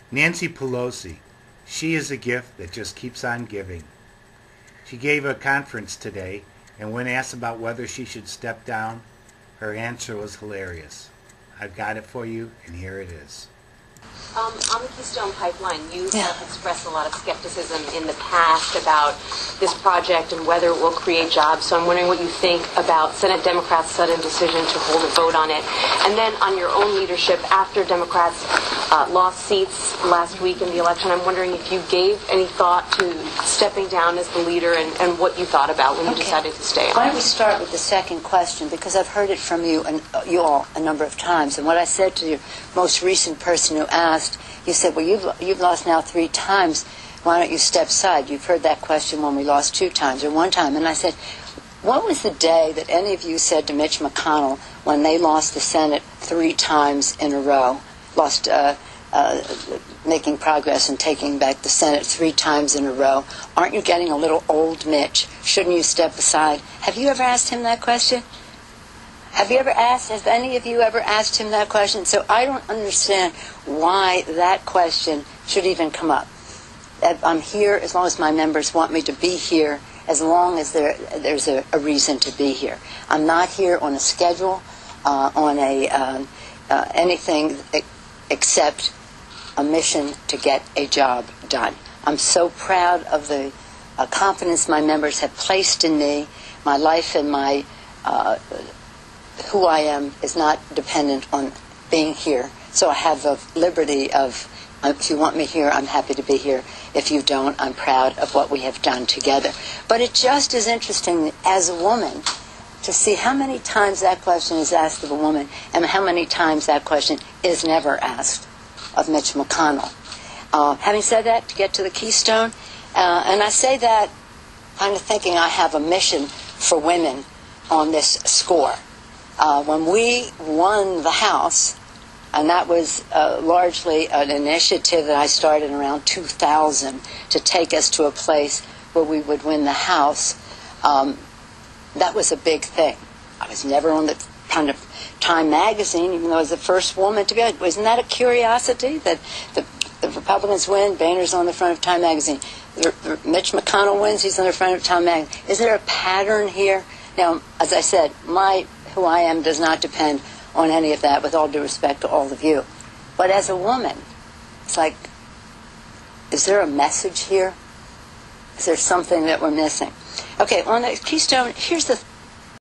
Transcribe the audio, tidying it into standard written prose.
Nancy Pelosi, she is a gift that just keeps on giving. She gave a conference today, and when asked about whether she should step down, her answer was hilarious. I've got it for you, and here it is. On the Keystone Pipeline, you have expressed a lot of skepticism in the past about this project and whether it will create jobs. So I'm wondering what you think about Senate Democrats' sudden decision to hold a vote on it. And then on your own leadership, after Democrats lost seats last week in the election, I'm wondering if you gave any thought to stepping down as the leader and what you thought about when you decided to stay on. Why don't we start with the second question, because I've heard it from you and you all a number of times. And what I said to your most recent person who asked, you said, well, you've lost now 3 times. Why don't you step aside? You've heard that question when we lost 2 times or 1 time. And I said, what was the day that any of you said to Mitch McConnell when they lost the Senate 3 times in a row, lost making progress and taking back the Senate 3 times in a row, aren't you getting a little old, Mitch? Shouldn't you step aside? Have you ever asked him that question? Have any of you ever asked him that question? So I don't understand why that question should even come up. I'm here as long as my members want me to be here, as long as there's a reason to be here. I'm not here on a schedule, on anything except a mission to get a job done. I'm so proud of the confidence my members have placed in me. My life and my who I am is not dependent on being here. So I have the liberty of, if you want me here, I'm happy to be here. If you don't, I'm proud of what we have done together. But it just is interesting as a woman to see how many times that question is asked of a woman and how many times that question is never asked of Mitch McConnell. Having said that, to get to the Keystone, and I say that kind of thinking I have a mission for women on this score. When we won the House, and that was largely an initiative that I started around 2000 to take us to a place where we would win the House, that was a big thing. I was never on the kind of Time magazine, even though I was the first woman to be. Wasn't that a curiosity that the Republicans win? Boehner's on the front of Time magazine. Mitch McConnell wins, he's on the front of Time magazine. Is there a pattern here? Now, as I said, who I am does not depend on any of that, with all due respect to all of you. But as a woman, it's like, is there a message here? Is there something that we're missing? Okay, on the Keystone, here's the